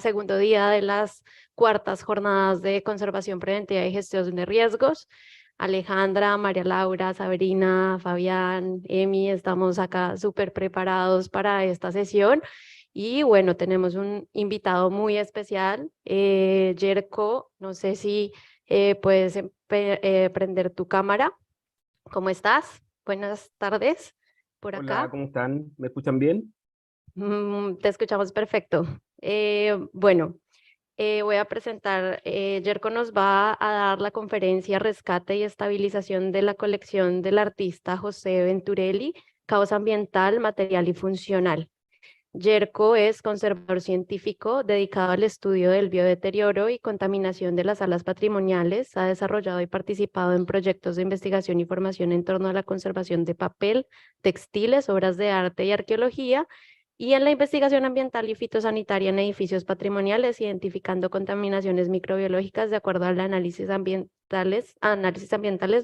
segundo día de las cuartas jornadas de conservación preventiva y gestión de riesgos. Alejandra, María Laura, Sabrina, Fabián, Emi, estamos acá súper preparados para esta sesión. Y bueno, tenemos un invitado muy especial, Yerko, no sé si puedes prender tu cámara. ¿Cómo estás? Buenas tardes por Hola, acá. ¿cómo están? ¿Me escuchan bien? Te escuchamos perfecto. Bueno, voy a presentar, Yerko nos va a dar la conferencia Rescate y Estabilización de la colección del artista José Venturelli, Causa Ambiental, Material y Funcional. Yerko es conservador científico dedicado al estudio del biodeterioro y contaminación de las salas patrimoniales. Ha desarrollado y participado en proyectos de investigación y formación en torno a la conservación de papel, textiles, obras de arte y arqueología, y en la investigación ambiental y fitosanitaria en edificios patrimoniales, identificando contaminaciones microbiológicas de acuerdo al análisis ambientales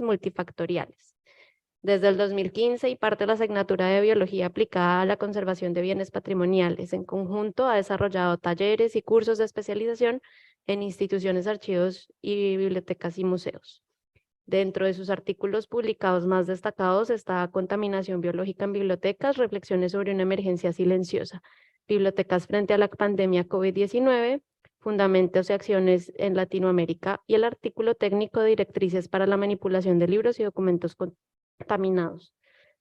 multifactoriales. Desde el 2015 y parte de la asignatura de Biología aplicada a la conservación de bienes patrimoniales. En conjunto, ha desarrollado talleres y cursos de especialización en instituciones, archivos y bibliotecas y museos. Dentro de sus artículos publicados más destacados está Contaminación biológica en bibliotecas, reflexiones sobre una emergencia silenciosa, bibliotecas frente a la pandemia COVID-19, fundamentos y acciones en Latinoamérica, y el artículo técnico Directrices para la manipulación de libros y documentos contaminados.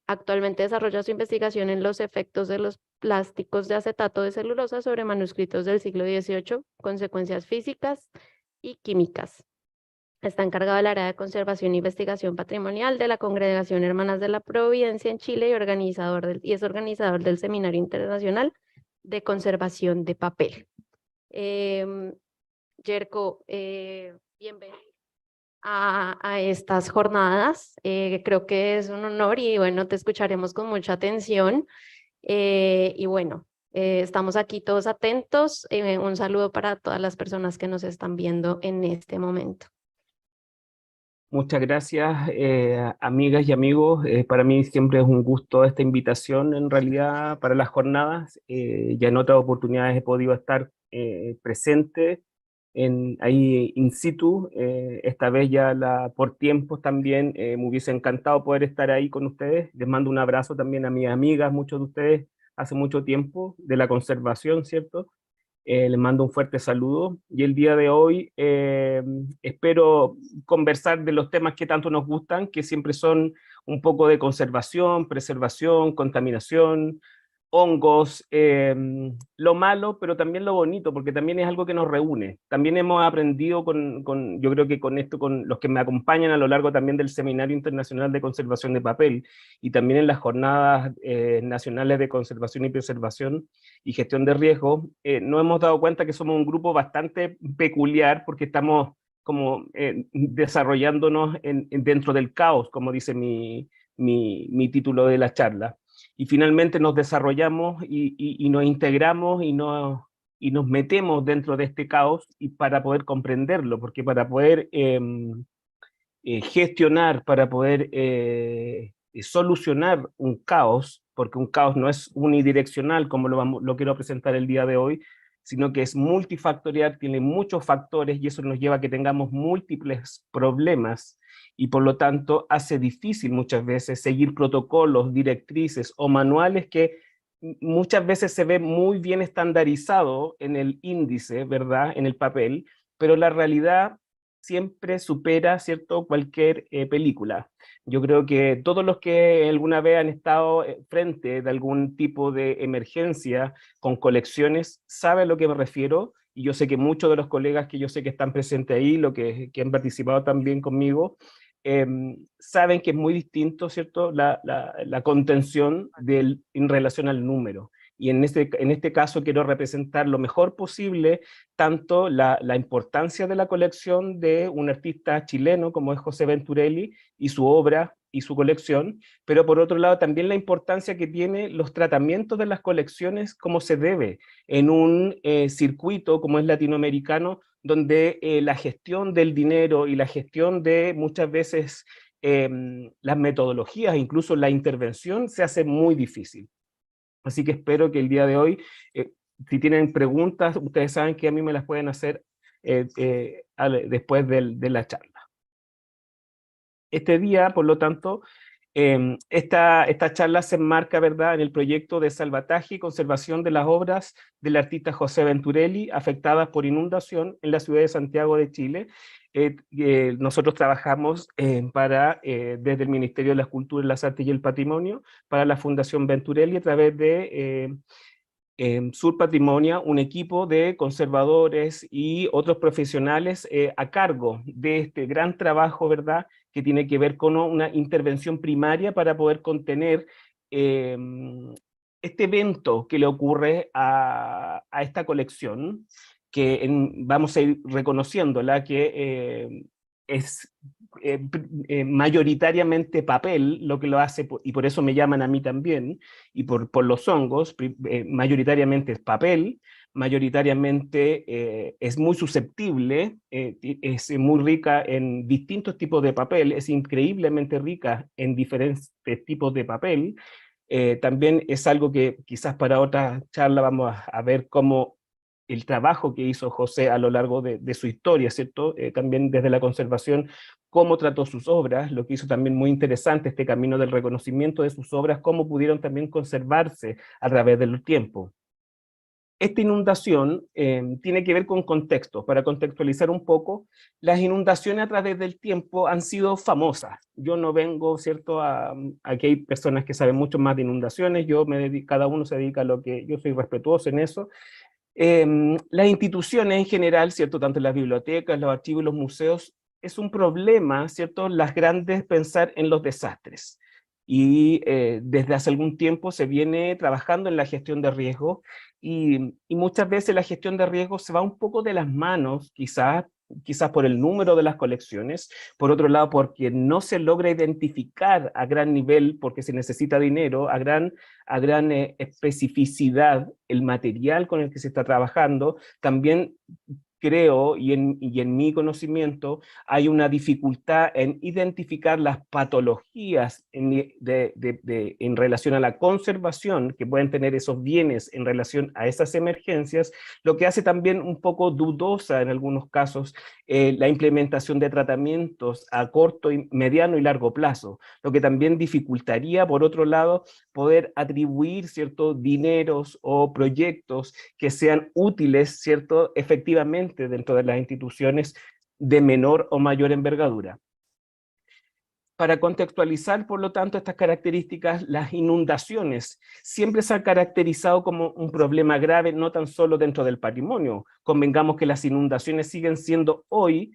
Actualmente desarrolla su investigación en los efectos de los plásticos de acetato de celulosa sobre manuscritos del siglo XVIII, consecuencias físicas y químicas. Está encargado del área de conservación e investigación patrimonial de la Congregación Hermanas de la Providencia en Chile y es organizador del Seminario Internacional de Conservación de Papel. Yerko, bienvenido a estas jornadas. Creo que es un honor y bueno, te escucharemos con mucha atención. Y bueno, estamos aquí todos atentos. Un saludo para todas las personas que nos están viendo en este momento. Muchas gracias, amigas y amigos. Para mí siempre es un gusto esta invitación, en realidad, para las jornadas. Ya en otras oportunidades he podido estar presente ahí in situ. Esta vez ya por tiempos también me hubiese encantado poder estar ahí con ustedes. Les mando un abrazo también a mis amigas, muchos de ustedes hace mucho tiempo, de la conservación, ¿cierto? Les mando un fuerte saludo y el día de hoy espero conversar de los temas que tanto nos gustan, que siempre son un poco de conservación, preservación, contaminación, hongos, lo malo, pero también lo bonito, porque también es algo que nos reúne. También hemos aprendido yo creo que con esto, con los que me acompañan a lo largo también del Seminario Internacional de Conservación de Papel y también en las jornadas nacionales de conservación y preservación y gestión de riesgo, nos hemos dado cuenta que somos un grupo bastante peculiar porque estamos como desarrollándonos dentro del caos, como dice mi título de la charla. Y finalmente nos desarrollamos y nos integramos y nos metemos dentro de este caos y para poder comprenderlo, porque para poder gestionar, para poder solucionar un caos, porque un caos no es unidireccional como lo quiero presentar el día de hoy, sino que es multifactorial, tiene muchos factores y eso nos lleva a que tengamos múltiples problemas y por lo tanto hace difícil muchas veces seguir protocolos, directrices o manuales que muchas veces se ve muy bien estandarizado en el índice, ¿verdad? En el papel, pero la realidad siempre supera, ¿cierto?, cualquier película. Yo creo que todos los que alguna vez han estado frente de algún tipo de emergencia con colecciones saben a lo que me refiero, y yo sé que muchos de los colegas que yo sé que están presentes ahí, que han participado también conmigo, saben que es muy distinto, ¿cierto?, la contención en relación al número. Y en este caso quiero representar lo mejor posible tanto la importancia de la colección de un artista chileno como es José Venturelli y su obra y su colección, pero por otro lado también la importancia que tiene los tratamientos de las colecciones como se debe en un circuito como es latinoamericano, donde la gestión del dinero y la gestión de muchas veces las metodologías, incluso la intervención, se hace muy difícil. Así que espero que el día de hoy si tienen preguntas, ustedes saben que a mí me las pueden hacer después de la charla. Este día, por lo tanto, esta charla se enmarca, ¿verdad?, en el proyecto de salvataje y conservación de las obras del artista José Venturelli afectadas por inundación en la ciudad de Santiago de Chile. Nosotros trabajamos desde el Ministerio de las Culturas, las Artes y el Patrimonio para la Fundación Venturelli a través de Sur Patrimonio, un equipo de conservadores y otros profesionales a cargo de este gran trabajo, ¿verdad?, que tiene que ver con una intervención primaria para poder contener eh, este evento que le ocurre a esta colección, que vamos a ir reconociéndola, que es mayoritariamente papel, lo que lo hace, y por eso me llaman a mí también, y por los hongos, mayoritariamente es papel, mayoritariamente es muy susceptible, es muy rica en distintos tipos de papel, es increíblemente rica en diferentes tipos de papel. También es algo que quizás para otra charla vamos a ver cómo el trabajo que hizo José a lo largo de su historia, ¿cierto? También desde la conservación, cómo trató sus obras, lo que hizo también muy interesante este camino del reconocimiento de sus obras, cómo pudieron también conservarse a través del tiempo. Esta inundación tiene que ver con contextos. Para contextualizar un poco, las inundaciones a través del tiempo han sido famosas. Yo no vengo, ¿cierto? Aquí hay personas que saben mucho más de inundaciones, cada uno se dedica a lo que yo soy respetuoso en eso. Las instituciones en general, ¿cierto? Tanto las bibliotecas, los archivos y los museos, es un problema, ¿cierto? Las grandes pensar en los desastres. Y desde hace algún tiempo se viene trabajando en la gestión de riesgos y muchas veces la gestión de riesgos se va un poco de las manos, quizás por el número de las colecciones, por otro lado porque no se logra identificar a gran nivel, porque se necesita dinero, a gran especificidad el material con el que se está trabajando. También creo, y en mi conocimiento, hay una dificultad en identificar las patologías en relación a la conservación que pueden tener esos bienes en relación a esas emergencias, lo que hace también un poco dudosa en algunos casos la implementación de tratamientos a corto, mediano y largo plazo, lo que también dificultaría, por otro lado, poder atribuir ciertos dineros o proyectos que sean útiles, ¿cierto?, efectivamente dentro de las instituciones de menor o mayor envergadura. Para contextualizar, por lo tanto, estas características, las inundaciones siempre se han caracterizado como un problema grave, no tan solo dentro del patrimonio. Convengamos que las inundaciones siguen siendo hoy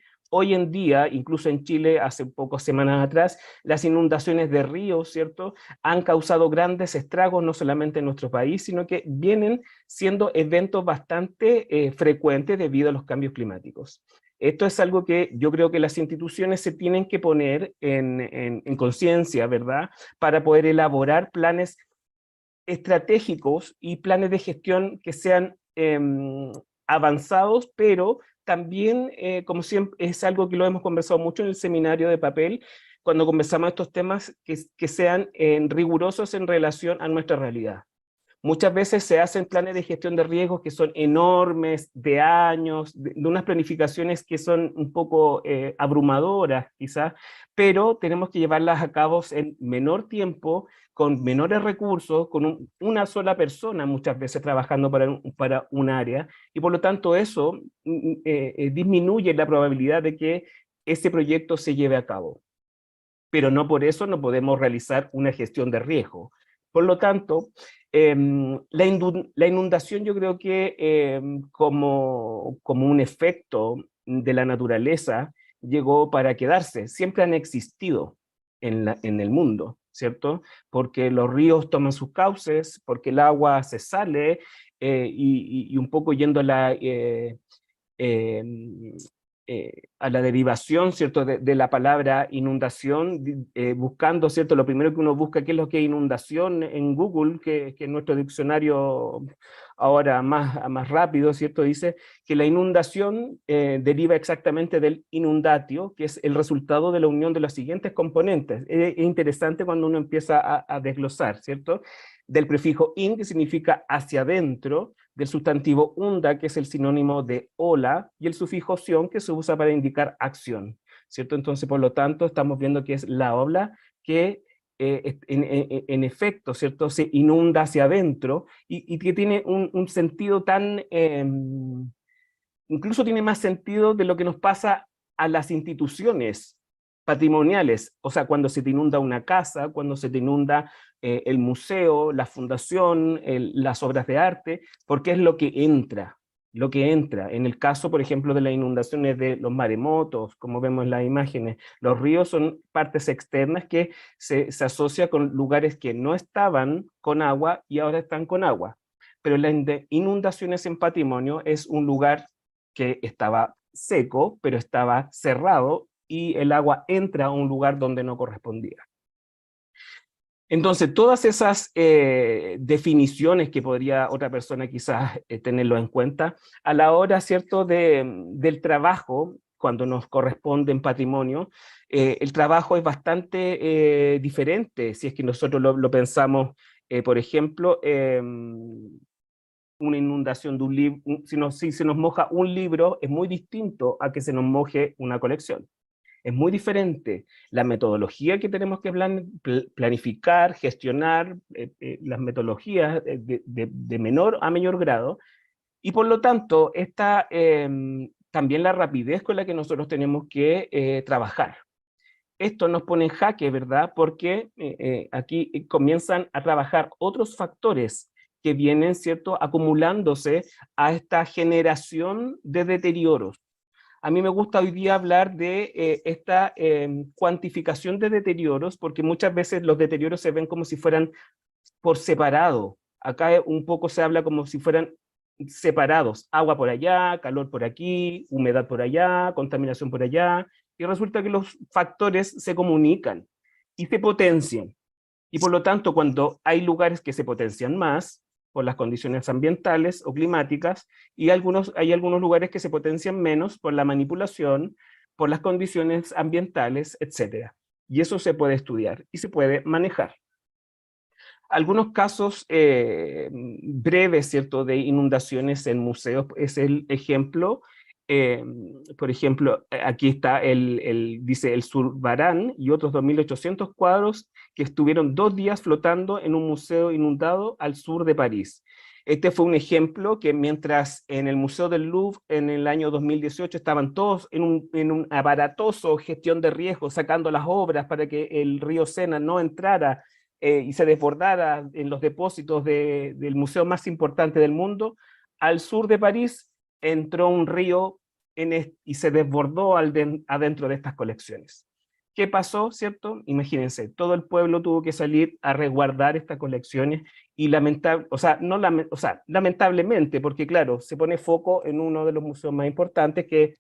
en día, incluso en Chile, hace pocas semanas atrás, las inundaciones de ríos, ¿cierto?, han causado grandes estragos, no solamente en nuestro país, sino que vienen siendo eventos bastante frecuentes debido a los cambios climáticos. Esto es algo que yo creo que las instituciones se tienen que poner en conciencia, ¿verdad?, para poder elaborar planes estratégicos y planes de gestión que sean avanzados, pero también, como siempre, es algo que lo hemos conversado mucho en el seminario de papel, cuando conversamos estos temas, que sean rigurosos en relación a nuestra realidad. Muchas veces se hacen planes de gestión de riesgos que son enormes, de años, de unas planificaciones que son un poco abrumadoras quizás, pero tenemos que llevarlas a cabo en menor tiempo, con menores recursos, con una sola persona muchas veces trabajando para un área, y por lo tanto eso disminuye la probabilidad de que ese proyecto se lleve a cabo. Pero no por eso no podemos realizar una gestión de riesgo. Por lo tanto, la inundación yo creo que como un efecto de la naturaleza llegó para quedarse. Siempre han existido en el mundo, ¿cierto? Porque los ríos toman sus cauces, porque el agua se sale y un poco yendo eh, a la derivación, ¿cierto?, de la palabra inundación, buscando, ¿cierto?, lo primero que uno busca, qué es lo que es inundación en Google, que es nuestro diccionario ahora más rápido, ¿cierto?, dice que la inundación deriva exactamente del inundatio, que es el resultado de la unión de los siguientes componentes. Es interesante cuando uno empieza a desglosar, ¿cierto? del prefijo in, que significa hacia adentro, del sustantivo unda, que es el sinónimo de ola, y el sufijo sion, que se usa para indicar acción, ¿cierto? Entonces, por lo tanto, estamos viendo que es la ola que en efecto, ¿cierto? Se inunda hacia adentro y que tiene un sentido tan, incluso tiene más sentido de lo que nos pasa a las instituciones patrimoniales, o sea, cuando se te inunda una casa, cuando se te inunda el museo, la fundación, las obras de arte, porque es lo que entra. En el caso, por ejemplo, de las inundaciones de los maremotos, como vemos en las imágenes, los ríos son partes externas que se asocia con lugares que no estaban con agua y ahora están con agua. Pero las inundaciones en patrimonio es un lugar que estaba seco, pero estaba cerrado y el agua entra a un lugar donde no correspondía. Entonces, todas esas definiciones que podría otra persona quizás tenerlo en cuenta, a la hora, ¿cierto?, del trabajo, cuando nos corresponde en patrimonio, el trabajo es bastante diferente, si es que nosotros lo pensamos, por ejemplo, una inundación de un libro, si se nos moja un libro, es muy distinto a que se nos moje una colección. Es muy diferente la metodología que tenemos que planificar, gestionar, las metodologías de menor a mayor grado, y por lo tanto, también la rapidez con la que nosotros tenemos que trabajar. Esto nos pone en jaque, ¿verdad? Porque aquí comienzan a trabajar otros factores que vienen, ¿cierto?, acumulándose a esta generación de deterioros. A mí me gusta hoy día hablar de esta cuantificación de deterioros, porque muchas veces los deterioros se ven como si fueran por separado. Acá un poco se habla como si fueran separados, agua por allá, calor por aquí, humedad por allá, contaminación por allá, y resulta que los factores se comunican y se potencian. Y por lo tanto, cuando hay lugares que se potencian más por las condiciones ambientales o climáticas, y hay algunos lugares que se potencian menos por la manipulación, por las condiciones ambientales, etc. Y eso se puede estudiar y se puede manejar. Algunos casos breves, ¿cierto?, de inundaciones en museos es el ejemplo. eh, por ejemplo, aquí está dice el Zurbarán y otros 2.800 cuadros que estuvieron 2 días flotando en un museo inundado al sur de París. Este fue un ejemplo que mientras en el Museo del Louvre en el año 2018 estaban todos en un aparatoso gestión de riesgo, sacando las obras para que el río Sena no entrara y se desbordara en los depósitos del museo más importante del mundo, al sur de París entró un río y se desbordó adentro de estas colecciones. ¿Qué pasó, cierto? Imagínense, todo el pueblo tuvo que salir a resguardar estas colecciones y lamentablemente, porque claro, se pone foco en uno de los museos más importantes que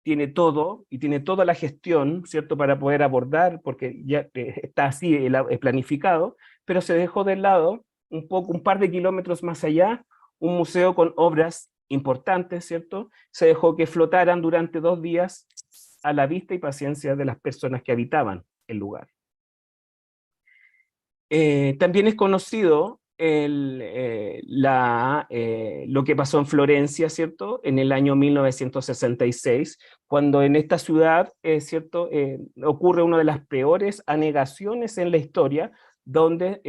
tiene todo y tiene toda la gestión, ¿cierto?, para poder abordar, porque ya está así planificado, pero se dejó de lado un par de kilómetros más allá, un museo con obras importantes, ¿cierto? Se dejó que flotaran durante 2 días a la vista y paciencia de las personas que habitaban el lugar. También es conocido lo que pasó en Florencia, ¿cierto? En el año 1966, cuando en esta ciudad, ¿cierto? Ocurre una de las peores anegaciones en la historia, donde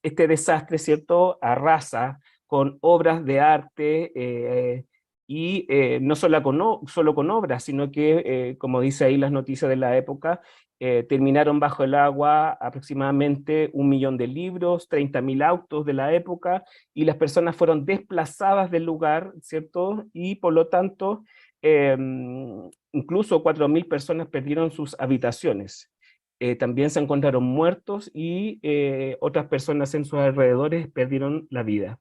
este desastre, ¿cierto?, arrasa con obras de arte y no solo con obras, sino que, como dice ahí las noticias de la época, terminaron bajo el agua aproximadamente 1 millón de libros, 30.000 autos de la época, y las personas fueron desplazadas del lugar, ¿cierto? Y por lo tanto, incluso 4.000 personas perdieron sus habitaciones. También se encontraron muertos y otras personas en sus alrededores perdieron la vida.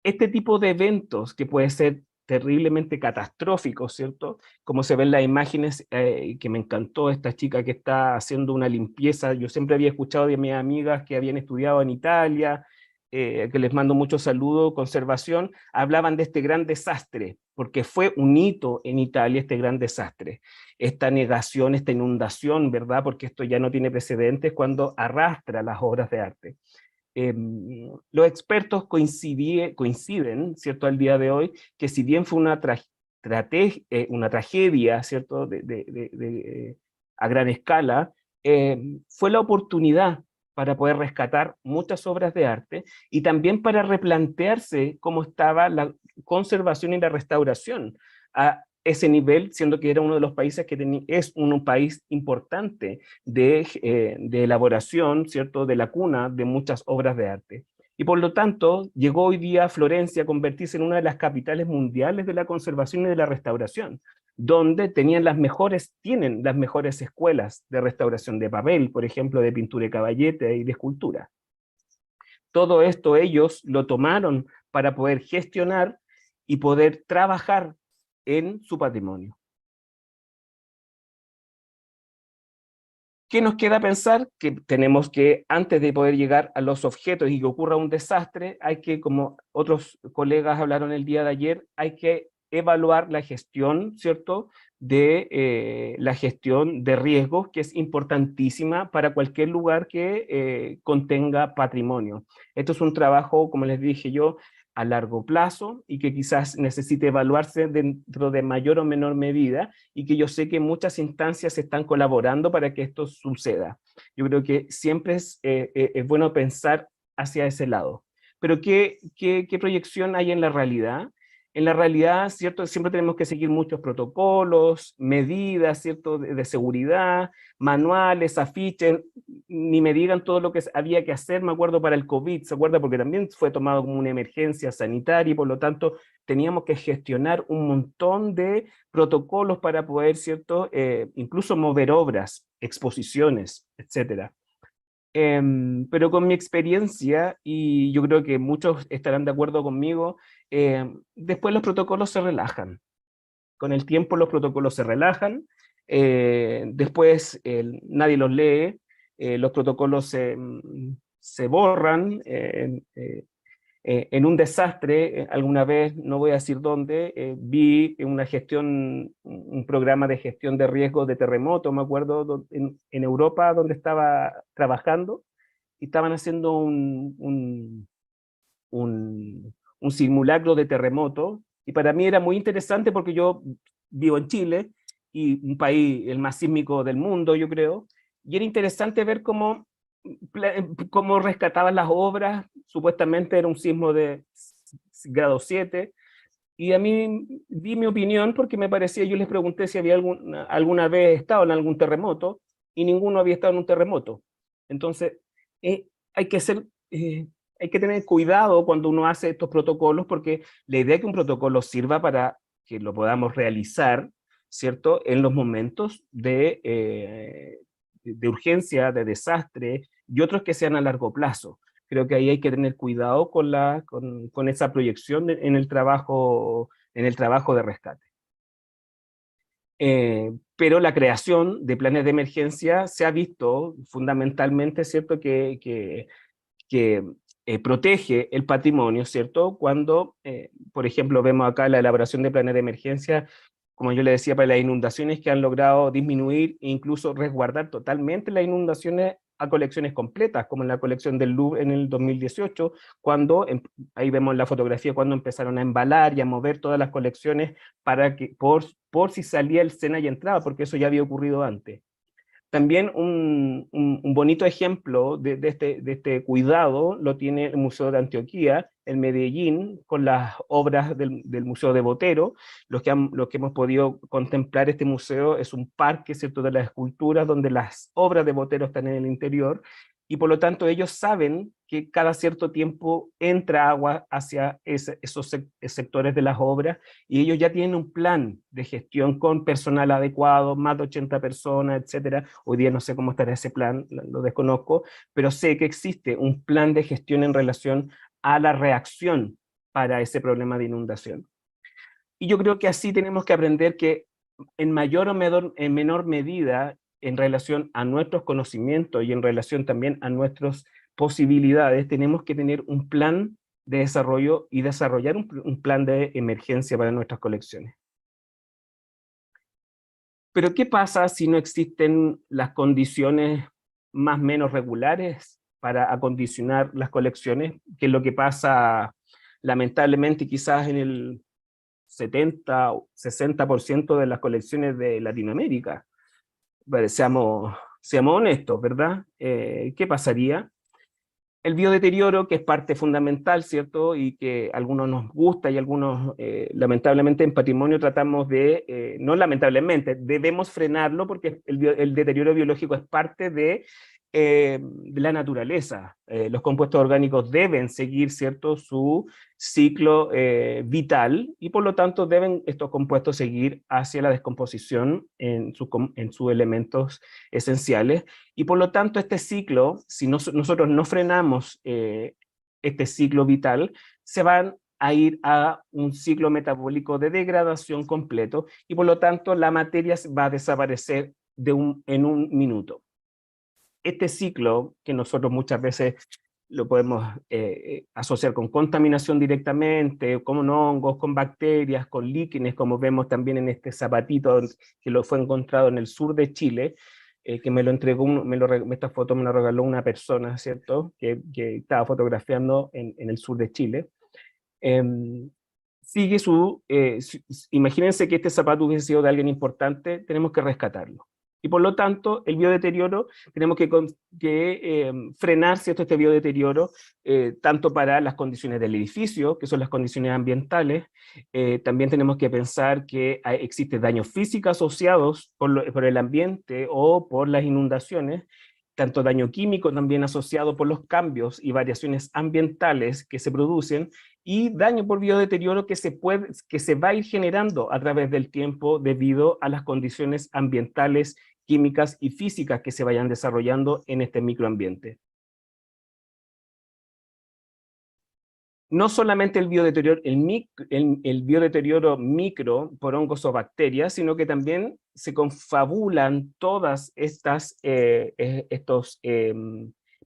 Este tipo de eventos que puede ser terriblemente catastróficos, ¿cierto? Como se ven las imágenes, que me encantó esta chica que está haciendo una limpieza. Yo siempre había escuchado de mis amigas que habían estudiado en Italia, que les mando muchos saludos, conservación, hablaban de este gran desastre, porque fue un hito en Italia este gran desastre. Esta negación, esta inundación, ¿verdad? Porque esto ya no tiene precedentes cuando arrastra las obras de arte. Los expertos coinciden, ¿cierto?, al día de hoy, que si bien fue una tragedia, ¿cierto?, a gran escala, fue la oportunidad para poder rescatar muchas obras de arte y también para replantearse cómo estaba la conservación y la restauración a ese nivel, siendo que era uno de los países que es un país importante de elaboración, ¿cierto?, de la cuna de muchas obras de arte. Y por lo tanto, llegó hoy día Florencia a convertirse en una de las capitales mundiales de la conservación y de la restauración, donde tienen las mejores escuelas de restauración de papel, por ejemplo, de pintura y caballete y de escultura. Todo esto ellos lo tomaron para poder gestionar y poder trabajar en su patrimonio. ¿Qué nos queda pensar? Que tenemos que, antes de poder llegar a los objetos y que ocurra un desastre, hay que, como otros colegas hablaron el día de ayer, hay que evaluar la gestión, ¿cierto?, la gestión de riesgos, que es importantísima para cualquier lugar que contenga patrimonio. Esto es un trabajo, como les dije yo, a largo plazo y que quizás necesite evaluarse dentro de mayor o menor medida, y que yo sé que muchas instancias están colaborando para que esto suceda. Yo creo que siempre es bueno pensar hacia ese lado. Pero ¿qué proyección hay en la realidad? En la realidad, ¿cierto?, siempre tenemos que seguir muchos protocolos, medidas, ¿cierto?, de seguridad, manuales, afiches, ni me digan todo lo que había que hacer, me acuerdo, para el COVID, ¿se acuerda? Porque también fue tomado como una emergencia sanitaria y por lo tanto teníamos que gestionar un montón de protocolos para poder, ¿cierto?, incluso mover obras, exposiciones, etcétera. Pero con mi experiencia, y yo creo que muchos estarán de acuerdo conmigo, después los protocolos se relajan. Con el tiempo los protocolos se relajan, después nadie los lee, los protocolos se borran. En un desastre, alguna vez, no voy a decir dónde, vi un programa de gestión de riesgos de terremoto, me acuerdo, en Europa, donde estaba trabajando, y estaban haciendo un simulacro de terremoto, y para mí era muy interesante porque yo vivo en Chile, y un país el más sísmico del mundo, yo creo, y era interesante ver cómo rescataban las obras. Supuestamente era un sismo de grado 7, y a mí di mi opinión porque me parecía, yo les pregunté si había alguna vez estado en algún terremoto, y ninguno había estado en un terremoto. Entonces, hay que ser, hay que tener cuidado cuando uno hace estos protocolos, porque la idea es que un protocolo sirva para que lo podamos realizar, ¿cierto?, en los momentos de urgencia, de desastre, y otros que sean a largo plazo. Creo que ahí hay que tener cuidado con esa proyección en el trabajo de rescate. Pero la creación de planes de emergencia se ha visto fundamentalmente, ¿cierto?, que protege el patrimonio, ¿cierto? Cuando, por ejemplo, vemos acá la elaboración de planes de emergencia, como yo le decía, para las inundaciones, que han logrado disminuir e incluso resguardar totalmente las inundaciones a colecciones completas, como en la colección del Louvre en el 2018, cuando, ahí vemos la fotografía, cuando empezaron a embalar y a mover todas las colecciones para que, por si salía el Sena y entraba, porque eso ya había ocurrido antes. También un bonito ejemplo de este cuidado lo tiene el Museo de Antioquía, en Medellín, con las obras del Museo de Botero. Los que hemos podido contemplar este museo es un parque, ¿cierto?, de las esculturas, donde las obras de Botero están en el interior, y por lo tanto ellos saben que cada cierto tiempo entra agua hacia esos sectores de las obras, y ellos ya tienen un plan de gestión con personal adecuado, más de 80 personas, etcétera. Hoy día no sé cómo estará ese plan, lo desconozco, pero sé que existe un plan de gestión en relación a la reacción para ese problema de inundación. Y yo creo que así tenemos que aprender que en mayor o menor medida, en relación a nuestros conocimientos y en relación también a nuestras posibilidades, tenemos que tener un plan de desarrollo y desarrollar un plan de emergencia para nuestras colecciones. Pero ¿qué pasa si no existen las condiciones más o menos regulares para acondicionar las colecciones, que es lo que pasa lamentablemente quizás en el 70 o 60% de las colecciones de Latinoamérica. Vale, seamos honestos, ¿verdad? ¿Qué pasaría? El biodeterioro, que es parte fundamental, ¿cierto? Y que a algunos nos gusta y a algunos, lamentablemente, en patrimonio tratamos de, no lamentablemente, debemos frenarlo porque el deterioro biológico es parte de la naturaleza. Los compuestos orgánicos deben seguir, ¿cierto?, su ciclo vital y por lo tanto deben estos compuestos seguir hacia la descomposición en sus elementos esenciales. Y por lo tanto, este ciclo, si nosotros no frenamos este ciclo vital, se van a ir a un ciclo metabólico de degradación completo y por lo tanto la materia va a desaparecer en un minuto. Este ciclo, que nosotros muchas veces lo podemos asociar con contaminación directamente, con hongos, con bacterias, con líquenes, como vemos también en este zapatito que lo fue encontrado en el sur de Chile, que me lo entregó, esta foto me la regaló una persona, ¿cierto?, que estaba fotografiando en el sur de Chile. Sigue imagínense que este zapato hubiese sido de alguien importante, tenemos que rescatarlo. Y por lo tanto, el biodeterioro, tenemos que frenar, ¿cierto?, este biodeterioro, tanto para las condiciones del edificio, que son las condiciones ambientales. También tenemos que pensar que existen daños físicos asociados por el ambiente o por las inundaciones, tanto daño químico también asociado por los cambios y variaciones ambientales que se producen, y daño por biodeterioro que se va a ir generando a través del tiempo debido a las condiciones ambientales, químicas y físicas que se vayan desarrollando en este microambiente. No solamente el biodeterioro micro por hongos o bacterias, sino que también se confabulan todas estos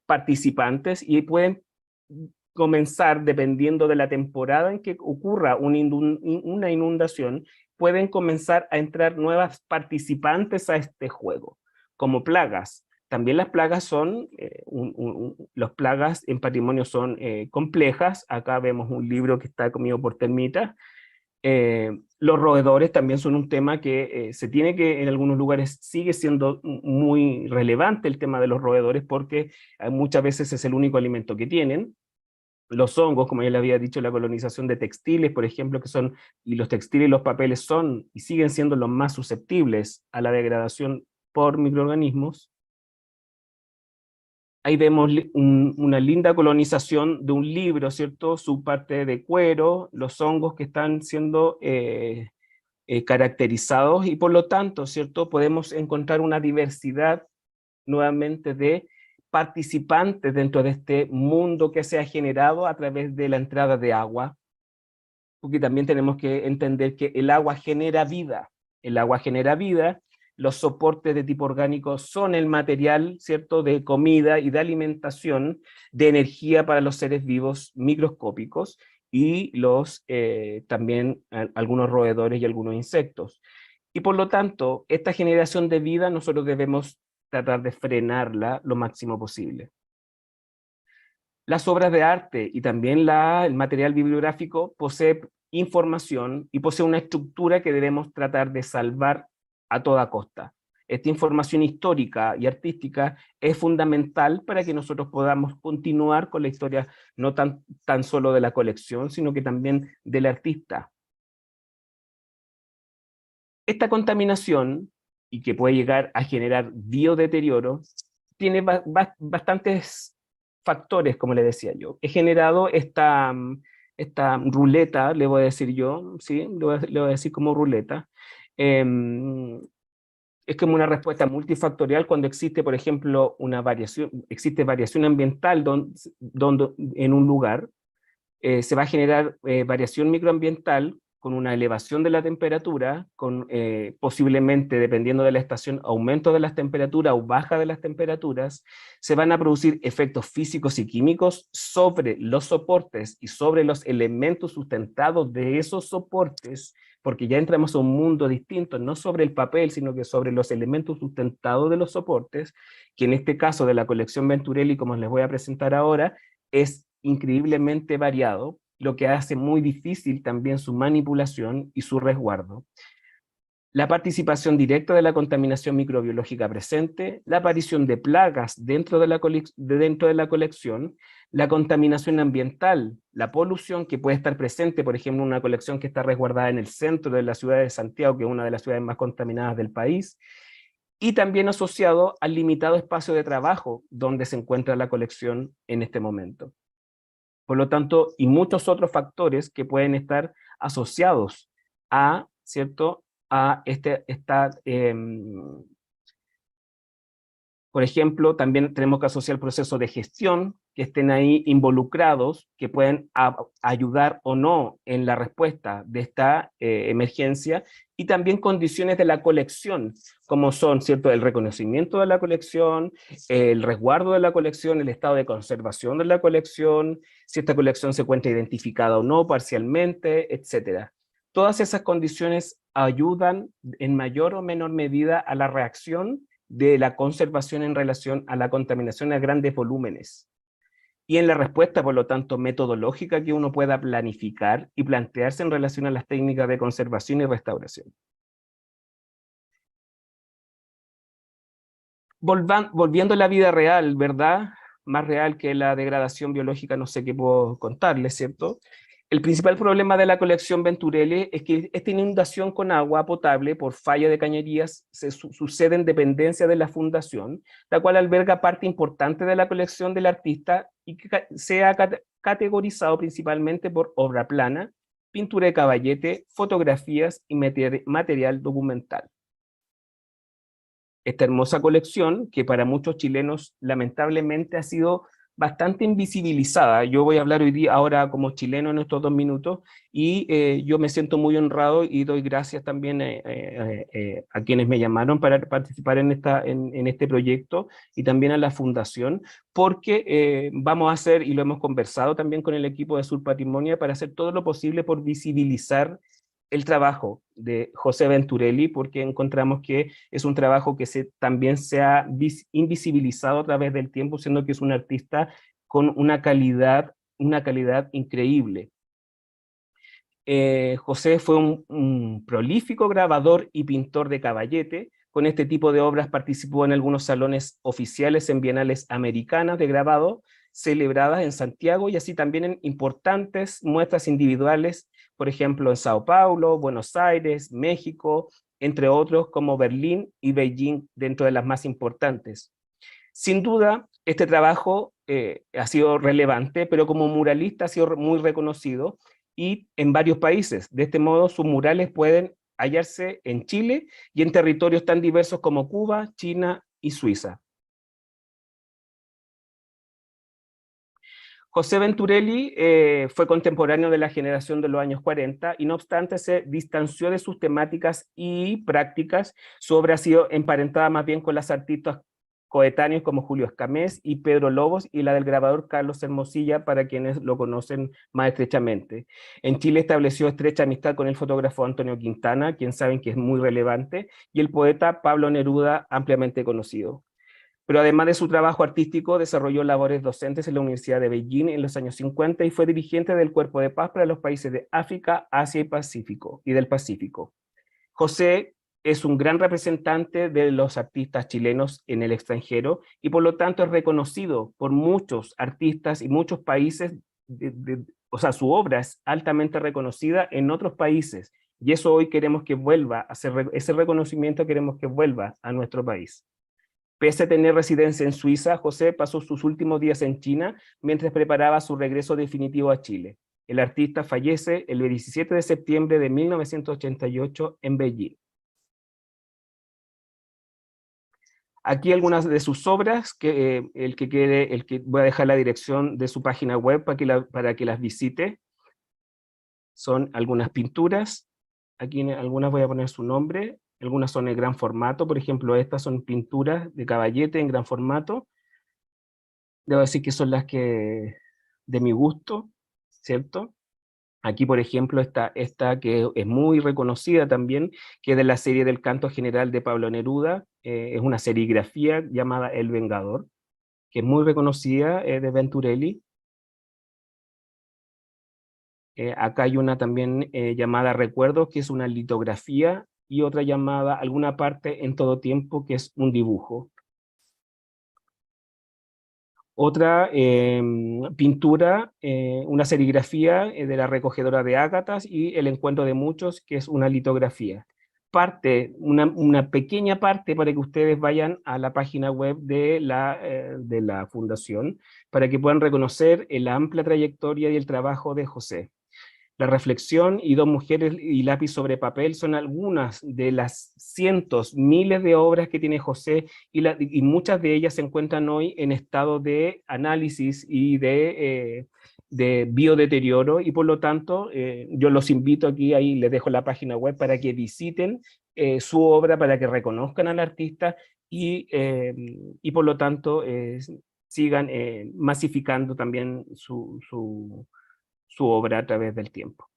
participantes y pueden comenzar, dependiendo de la temporada en que ocurra una inundación, pueden comenzar a entrar nuevas participantes a este juego, como plagas. También las plagas las plagas en patrimonio son complejas. Acá vemos un libro que está comido por termitas. Los roedores también son un tema que se tiene que, en algunos lugares sigue siendo muy relevante el tema de los roedores porque muchas veces es el único alimento que tienen. Los hongos, como ya le había dicho, la colonización de textiles, por ejemplo, y los textiles y los papeles son y siguen siendo los más susceptibles a la degradación por microorganismos. Ahí vemos una linda colonización de un libro, ¿cierto? Su parte de cuero, los hongos que están siendo caracterizados y por lo tanto, ¿cierto? Podemos encontrar una diversidad nuevamente de participantes dentro de este mundo que se ha generado a través de la entrada de agua, porque también tenemos que entender que el agua genera vida. El agua genera vida. Los soportes de tipo orgánico son el material, ¿cierto?, de comida y de alimentación, de energía para los seres vivos microscópicos y también algunos roedores y algunos insectos. Y por lo tanto, esta generación de vida nosotros debemos tratar de frenarla lo máximo posible. Las obras de arte y también el material bibliográfico posee información y posee una estructura que debemos tratar de salvar a toda costa. Esta información histórica y artística es fundamental para que nosotros podamos continuar con la historia no tan solo de la colección, sino que también del artista. Esta contaminación, y que puede llegar a generar biodeterioro, tiene bastantes factores, como le decía yo. He generado esta ruleta, le voy a decir yo, ¿sí? Le voy a decir como ruleta. Es como una respuesta multifactorial cuando existe, por ejemplo, existe variación ambiental en un lugar, se va a generar variación microambiental con una elevación de la temperatura, con posiblemente, dependiendo de la estación, aumento de las temperaturas o baja de las temperaturas, se van a producir efectos físicos y químicos sobre los soportes y sobre los elementos sustentados de esos soportes, porque ya entramos a un mundo distinto, no sobre el papel, sino que sobre los elementos sustentados de los soportes, que en este caso de la colección Venturelli, como les voy a presentar ahora, es increíblemente variado, lo que hace muy difícil también su manipulación y su resguardo. La participación directa de la contaminación microbiológica presente, la aparición de plagas dentro de la colección, la contaminación ambiental, la polución que puede estar presente, por ejemplo, en una colección que está resguardada en el centro de la ciudad de Santiago, que es una de las ciudades más contaminadas del país, y también asociado al limitado espacio de trabajo donde se encuentra la colección en este momento. Por lo tanto, y muchos otros factores que pueden estar asociados a, ¿cierto?, a por ejemplo, también tenemos que asociar el proceso de gestión, que estén ahí involucrados, que pueden ayudar o no en la respuesta de esta emergencia, y también condiciones de la colección, como son, ¿cierto?, el reconocimiento de la colección, el resguardo de la colección, el estado de conservación de la colección, si esta colección se encuentra identificada o no parcialmente, etcétera. Todas esas condiciones ayudan en mayor o menor medida a la reacción de la conservación en relación a la contaminación a grandes volúmenes. Y en la respuesta, por lo tanto, metodológica que uno pueda planificar y plantearse en relación a las técnicas de conservación y restauración. Volviendo a la vida real, ¿verdad? Más real que la degradación biológica, no sé qué puedo contarles, ¿cierto? El principal problema de la colección Venturelli es que esta inundación con agua potable por falla de cañerías sucede en dependencia de la fundación, la cual alberga parte importante de la colección del artista y que se ha categorizado principalmente por obra plana, pintura de caballete, fotografías y material documental. Esta hermosa colección, que para muchos chilenos lamentablemente ha sido bastante invisibilizada. Yo voy a hablar hoy día, ahora como chileno en estos 2 minutos, y yo me siento muy honrado y doy gracias también a quienes me llamaron para participar en este proyecto, y también a la fundación, porque vamos a hacer, y lo hemos conversado también con el equipo de Sur Patrimonio, para hacer todo lo posible por visibilizar el trabajo de José Venturelli, porque encontramos que es un trabajo que también se ha invisibilizado a través del tiempo, siendo que es un artista con una calidad increíble. José fue un prolífico grabador y pintor de caballete. Con este tipo de obras participó en algunos salones oficiales en bienales americanas de grabado, celebradas en Santiago, y así también en importantes muestras individuales, por ejemplo en Sao Paulo, Buenos Aires, México, entre otros como Berlín y Beijing, dentro de las más importantes. Sin duda, este trabajo ha sido relevante, pero como muralista ha sido muy reconocido, y en varios países. De este modo, sus murales pueden hallarse en Chile y en territorios tan diversos como Cuba, China y Suiza. José Venturelli fue contemporáneo de la generación de los años 40 y no obstante se distanció de sus temáticas y prácticas. Su obra ha sido emparentada más bien con las artistas coetáneos como Julio Escamés y Pedro Lobos, y la del grabador Carlos Hermosilla, para quienes lo conocen más estrechamente. En Chile estableció estrecha amistad con el fotógrafo Antonio Quintana, quien saben que es muy relevante, y el poeta Pablo Neruda, ampliamente conocido. Pero además de su trabajo artístico, desarrolló labores docentes en la Universidad de Beijing en los años 50 y fue dirigente del Cuerpo de Paz para los países de África, Asia y del Pacífico. José es un gran representante de los artistas chilenos en el extranjero y por lo tanto es reconocido por muchos artistas y muchos países, o sea, su obra es altamente reconocida en otros países, y eso hoy queremos que vuelva a ser, ese reconocimiento queremos que vuelva a nuestro país. Pese a tener residencia en Suiza, José pasó sus últimos días en China mientras preparaba su regreso definitivo a Chile. El artista fallece el 17 de septiembre de 1988 en Beijing. Aquí algunas de sus obras, el que voy a dejar la dirección de su página web para que las visite. son algunas pinturas, aquí en algunas voy a poner su nombre, algunas son en gran formato, por ejemplo, estas son pinturas de Caballete en gran formato, debo decir que son las que de mi gusto, ¿cierto? Aquí, por ejemplo, está esta que es muy reconocida también, que es de la serie del Canto General de Pablo Neruda, es una serigrafía llamada El Vengador, que es muy reconocida, de Venturelli. Acá hay una también llamada Recuerdos, que es una litografía, y otra llamada Alguna parte en todo tiempo, que es un dibujo. Otra pintura, una serigrafía de la recogedora de Ágatas y El encuentro de muchos, que es una litografía. Una pequeña parte para que ustedes vayan a la página web de la fundación, para que puedan reconocer la amplia trayectoria y el trabajo de José. La reflexión y Dos mujeres y lápiz sobre papel son algunas de las cientos, miles de obras que tiene José, y muchas de ellas se encuentran hoy en estado de análisis y de biodeterioro, y por lo tanto yo los invito aquí, ahí les dejo la página web para que visiten su obra, para que reconozcan al artista y por lo tanto sigan masificando también su obra a través del tiempo.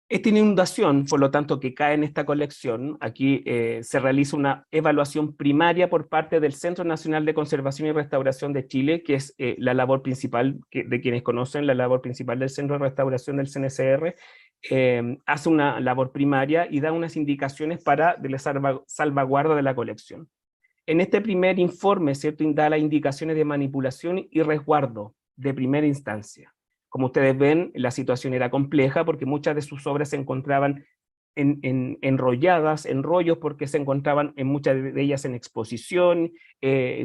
Esta inundación, por lo tanto, que cae en esta colección, aquí se realiza una evaluación primaria por parte del Centro Nacional de Conservación y Restauración de Chile, que es la labor principal, de quienes conocen, la labor principal del Centro de Restauración del CNCR, hace una labor primaria y da unas indicaciones de la salvaguarda de la colección. En este primer informe, ¿cierto?, da las indicaciones de manipulación y resguardo de primera instancia. Como ustedes ven, la situación era compleja porque muchas de sus obras se encontraban enrolladas, en rollos, porque se encontraban en muchas de ellas en exposición,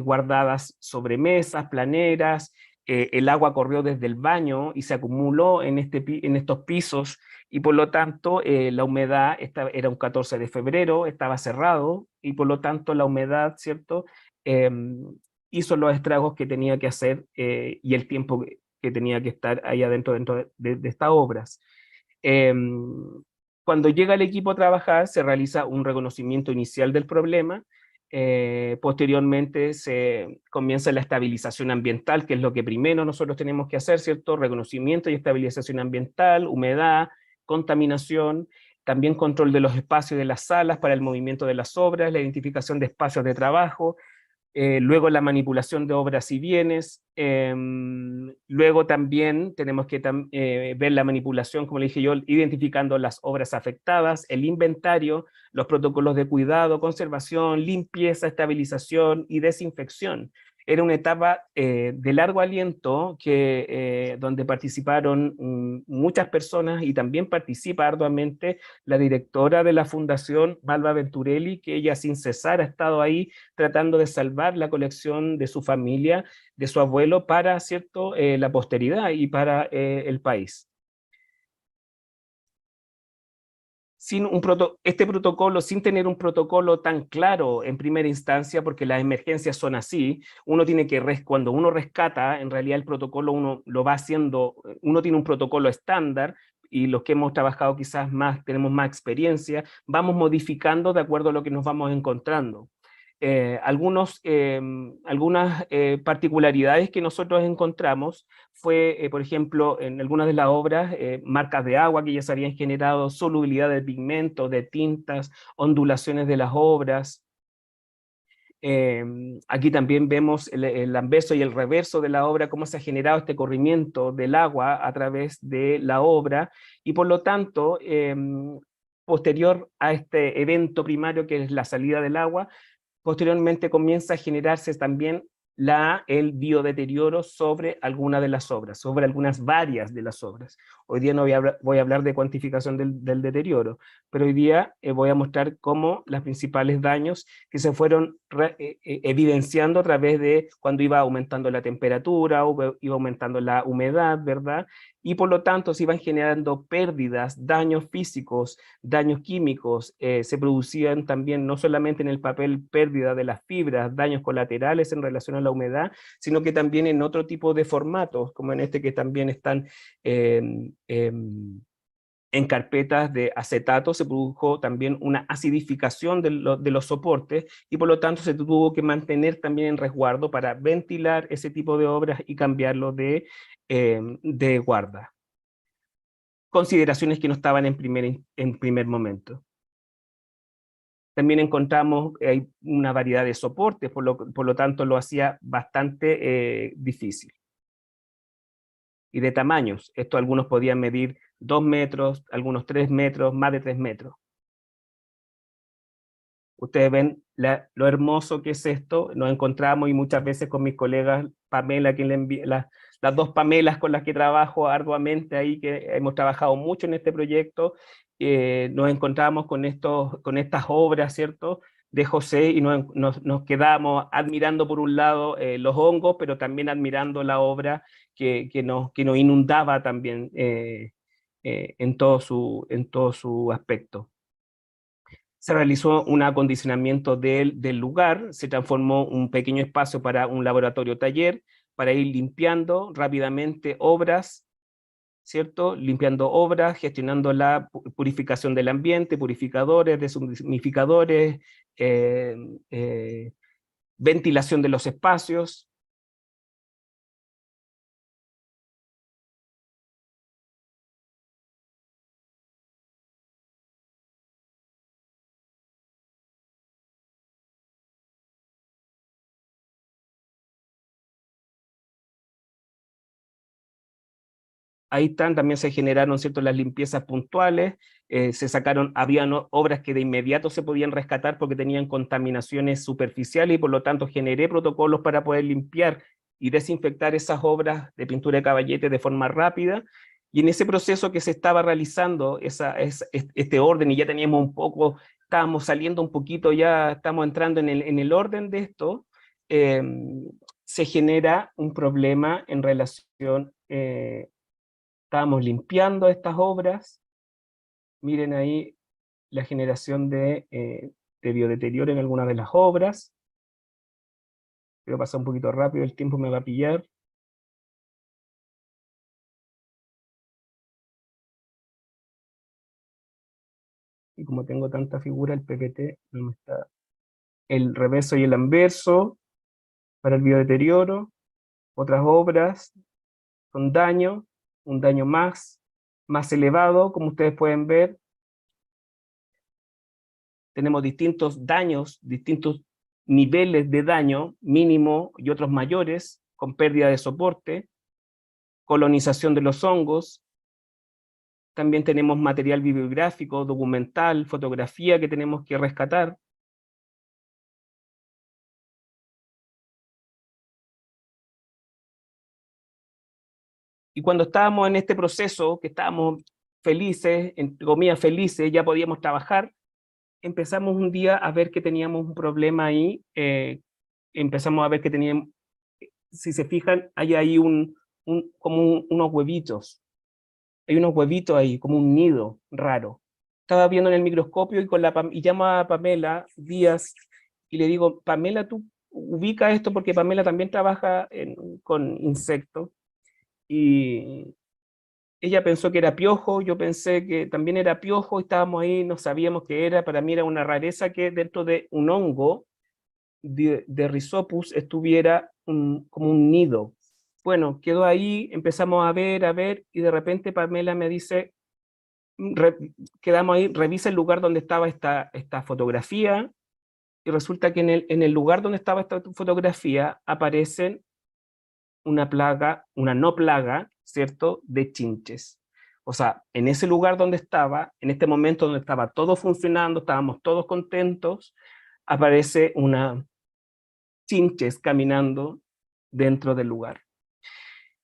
guardadas sobre mesas, planeras, el agua corrió desde el baño y se acumuló en estos pisos, y por lo tanto la humedad, era un 14 de febrero, estaba cerrado, y por lo tanto la humedad, ¿cierto?, eh, hizo los estragos que tenía que hacer, y el tiempo que tenía que estar ahí adentro de estas obras. Eh, Cuando llega el equipo a trabajar, se realiza un reconocimiento inicial del problema, posteriormente se comienza la estabilización ambiental, que es lo que primero nosotros tenemos que hacer, ¿cierto? Reconocimiento y estabilización ambiental, humedad, contaminación, también control de los espacios de las salas para el movimiento de las obras, la identificación de espacios de trabajo, luego la manipulación de obras y bienes, luego también tenemos que ver la manipulación, como le dije yo, identificando las obras afectadas, el inventario, los protocolos de cuidado, conservación, limpieza, estabilización y desinfección. Era una etapa de largo aliento donde participaron muchas personas, y también participa arduamente la directora de la Fundación, Malva Venturelli, que ella sin cesar ha estado ahí tratando de salvar la colección de su familia, de su abuelo, para, ¿cierto?, la posteridad y para el país. Este protocolo, sin tener un protocolo tan claro en primera instancia, porque las emergencias son así, uno tiene que, cuando uno rescata, en realidad el protocolo uno lo va haciendo, uno tiene un protocolo estándar, y los que hemos trabajado quizás más, tenemos más experiencia, vamos modificando de acuerdo a lo que nos vamos encontrando. Algunas particularidades que nosotros encontramos fue, por ejemplo, en algunas de las obras, marcas de agua que ya se habían generado, solubilidad de pigmentos, de tintas, ondulaciones de las obras. Aquí también vemos el anverso y el reverso de la obra, cómo se ha generado este corrimiento del agua a través de la obra, y por lo tanto, posterior a este evento primario que es la salida del agua, posteriormente comienza a generarse también el biodeterioro sobre algunas de las obras, sobre varias de las obras. Hoy día no voy a hablar de cuantificación del deterioro, pero hoy día voy a mostrar cómo los principales daños que se fueron evidenciando a través de cuando iba aumentando la temperatura, iba aumentando la humedad, ¿verdad? y por lo tanto se iban generando pérdidas, daños físicos, daños químicos, se producían también no solamente en el papel pérdida de las fibras, daños colaterales en relación a la humedad, sino que también en otro tipo de formatos, como en este que también están en carpetas de acetato, se produjo también una acidificación de los soportes y por lo tanto se tuvo que mantener también en resguardo para ventilar ese tipo de obras y cambiarlo de guarda. Consideraciones que no estaban en primer momento. También encontramos hay una variedad de soportes, por lo tanto lo hacía bastante difícil. Y de tamaños, esto algunos podían medir 2 metros, algunos 3 metros, más de 3 metros. Ustedes ven lo hermoso que es esto, nos encontramos y muchas veces con mis colegas Pamela, quien le envía, las dos Pamelas con las que trabajo arduamente ahí, que hemos trabajado mucho en este proyecto, nos encontramos con estas obras, ¿cierto?, de José y nos quedamos admirando por un lado los hongos, pero también admirando la obra que nos inundaba también en todo su aspecto. Se realizó un acondicionamiento del lugar, se transformó un pequeño espacio para un laboratorio taller, para ir limpiando rápidamente obras, ¿cierto? Limpiando obras, gestionando la purificación del ambiente, purificadores, deshumidificadores, eh, eh, ventilación de los espacios. Ahí están, también se generaron, ¿cierto?, las limpiezas puntuales, se sacaron, habían obras que de inmediato se podían rescatar porque tenían contaminaciones superficiales y por lo tanto generé protocolos para poder limpiar y desinfectar esas obras de pintura de caballete de forma rápida. Y en ese proceso que se estaba realizando este orden y ya teníamos un poco, estábamos saliendo un poquito, ya estamos entrando en el orden de esto, eh, se genera un problema en relación estábamos limpiando estas obras, miren ahí la generación de biodeterioro en algunas de las obras, quiero pasar un poquito rápido, el tiempo me va a pillar. Y como tengo tanta figura, el PPT no me está. El reverso y el anverso para el biodeterioro, otras obras con daño, un daño más elevado, como ustedes pueden ver. Tenemos distintos daños, distintos niveles de daño, mínimo y otros mayores, con pérdida de soporte, colonización de los hongos. También tenemos material bibliográfico, documental, fotografía que tenemos que rescatar. Y cuando estábamos en este proceso, que estábamos felices, entre comillas felices, ya podíamos trabajar, empezamos un día a ver que teníamos un problema ahí, empezamos a ver que teníamos, si se fijan, hay ahí como unos huevitos, hay unos huevitos ahí, como un nido raro. Estaba viendo en el microscopio y llamo a Pamela Díaz y le digo, Pamela, tú ubica esto porque Pamela también trabaja con insectos. Y ella pensó que era piojo, yo pensé que también era piojo, estábamos ahí, no sabíamos qué era, para mí era una rareza que dentro de un hongo de Rhizopus estuviera como un nido. Bueno, quedó ahí, empezamos a ver, y de repente Pamela me dice, quedamos ahí, revisa el lugar donde estaba esta fotografía, y resulta que en el lugar donde estaba esta fotografía aparecen una plaga, una no plaga, ¿cierto?, de chinches. O sea, en ese lugar donde estaba, en este momento donde estaba todo funcionando, estábamos todos contentos, aparece una chinches caminando dentro del lugar.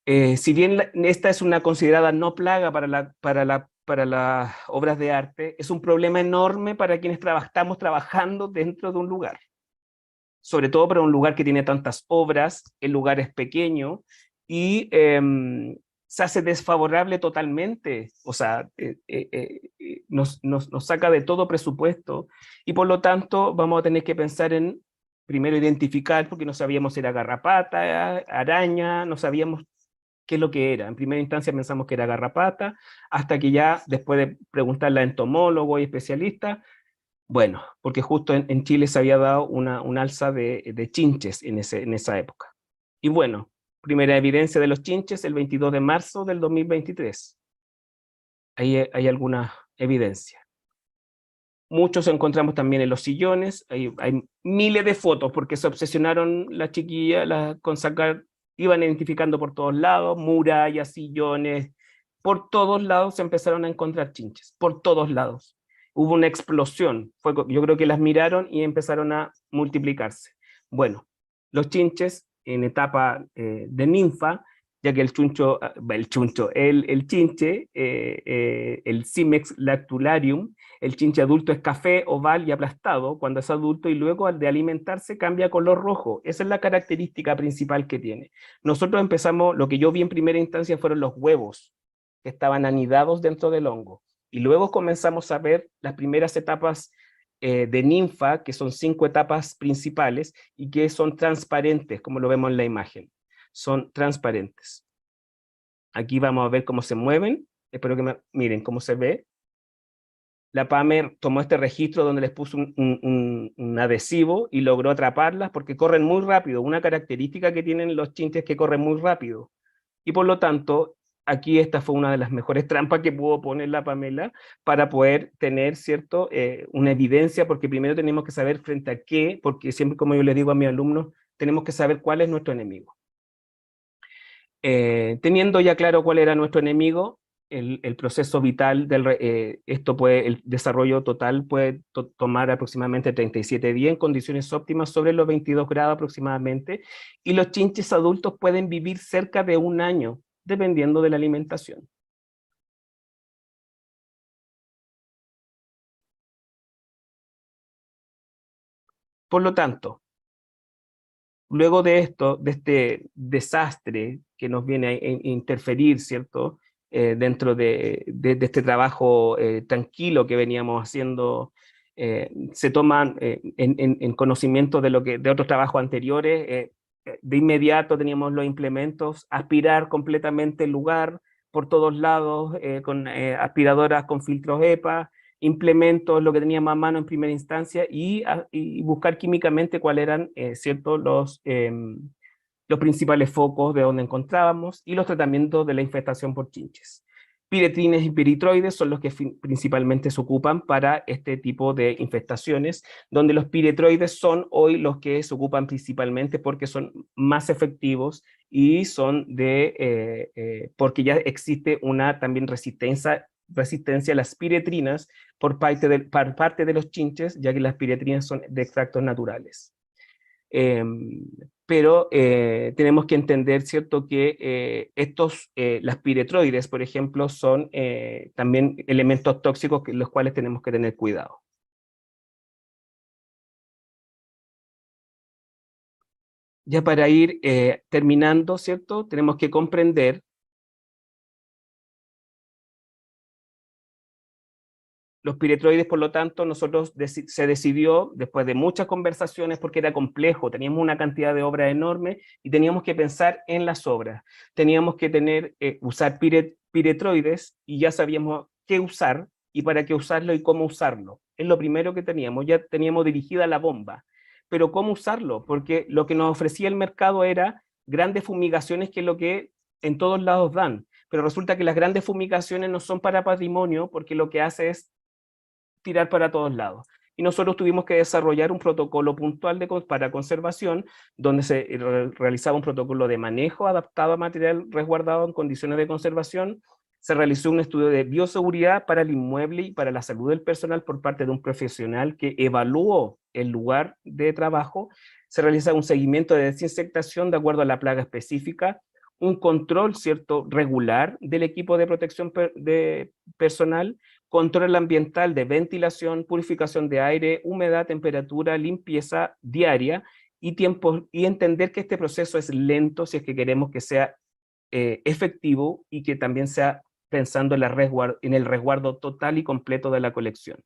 Si bien esta es una considerada no plaga para las obras de arte, es un problema enorme para quienes estamos trabajando dentro de un lugar. Sobre todo para un lugar que tiene tantas obras, el lugar es pequeño y se hace desfavorable totalmente, o sea, nos saca de todo presupuesto, y por lo tanto vamos a tener que pensar en, primero identificar, porque no sabíamos si era garrapata, araña, no sabíamos qué es lo que era. En primera instancia pensamos que era garrapata, hasta que ya después de preguntarle a entomólogos y especialistas, bueno, porque justo en Chile se había dado un alza de chinches en esa época. Y bueno, primera evidencia de los chinches el 22 de marzo del 2023. Ahí hay alguna evidencia. Muchos encontramos también en los sillones, hay miles de fotos porque se obsesionaron las chiquillas con sacar, iban identificando por todos lados, murallas, sillones, por todos lados se empezaron a encontrar chinches, por todos lados. Hubo una explosión, yo creo que las miraron y empezaron a multiplicarse. Bueno, los chinches en etapa de ninfa, ya que el chinche, el Cimex lactularium, el chinche adulto es café, oval y aplastado cuando es adulto, y luego al de alimentarse cambia a color rojo. Esa es la característica principal que tiene. Nosotros empezamos, lo que yo vi en primera instancia fueron los huevos que estaban anidados dentro del hongo. Y luego comenzamos a ver las primeras etapas de ninfa, que son 5 etapas principales y que son transparentes, como lo vemos en la imagen. Son transparentes. Aquí vamos a ver cómo se mueven. Espero que miren cómo se ve. La PAME tomó este registro donde les puso un adhesivo y logró atraparlas porque corren muy rápido. Una característica que tienen los chinches es que corren muy rápido. Y por lo tanto, aquí esta fue una de las mejores trampas que pudo poner la Pamela para poder tener, ¿cierto?, una evidencia, porque primero tenemos que saber frente a qué, porque siempre, como yo les digo a mis alumnos, tenemos que saber cuál es nuestro enemigo. Teniendo ya claro cuál era nuestro enemigo, el proceso vital, el desarrollo total puede tomar aproximadamente 37 días en condiciones óptimas sobre los 22 grados aproximadamente, y los chinches adultos pueden vivir cerca de 1 año, dependiendo de la alimentación. Por lo tanto, luego de esto, de este desastre que nos viene a interferir, ¿cierto?, dentro de este trabajo tranquilo que veníamos haciendo, se toman en conocimiento de otros trabajos anteriores, de inmediato teníamos los implementos, aspirar completamente el lugar por todos lados, con aspiradoras con filtros EPA, implementos, lo que teníamos a mano en primera instancia, y buscar químicamente cuáles eran, ¿cierto?, los principales focos de donde encontrábamos, y los tratamientos de la infestación por chinches. Piretrines y piritroides son los que principalmente se ocupan para este tipo de infestaciones, donde los piretroides son hoy los que se ocupan principalmente porque son más efectivos y son porque ya existe una también resistencia a las piretrinas por parte de los chinches, ya que las piretrinas son de extractos naturales. Pero tenemos que entender, ¿cierto?, que las piretroides, por ejemplo, son también elementos tóxicos los cuales tenemos que tener cuidado. Ya para ir terminando, ¿cierto?, tenemos que comprender los piretroides. Por lo tanto, se decidió, después de muchas conversaciones, porque era complejo, teníamos una cantidad de obras enorme y teníamos que pensar en las obras. Teníamos que usar piretroides, y ya sabíamos qué usar y para qué usarlo y cómo usarlo. Es lo primero que teníamos, ya teníamos dirigida la bomba. Pero ¿cómo usarlo? Porque lo que nos ofrecía el mercado era grandes fumigaciones, que es lo que en todos lados dan. Pero resulta que las grandes fumigaciones no son para patrimonio, porque lo que hace es tirar para todos lados. Y nosotros tuvimos que desarrollar un protocolo puntual para conservación, donde se realizaba un protocolo de manejo adaptado a material resguardado en condiciones de conservación. Se realizó un estudio de bioseguridad para el inmueble y para la salud del personal por parte de un profesional que evaluó el lugar de trabajo. Se realiza un seguimiento de desinsectación de acuerdo a la plaga específica, un control, ¿cierto?, regular del equipo de protección de personal, control ambiental de ventilación, purificación de aire, humedad, temperatura, limpieza diaria y tiempo, y entender que este proceso es lento si es que queremos que sea efectivo y que también sea pensando en el resguardo total y completo de la colección.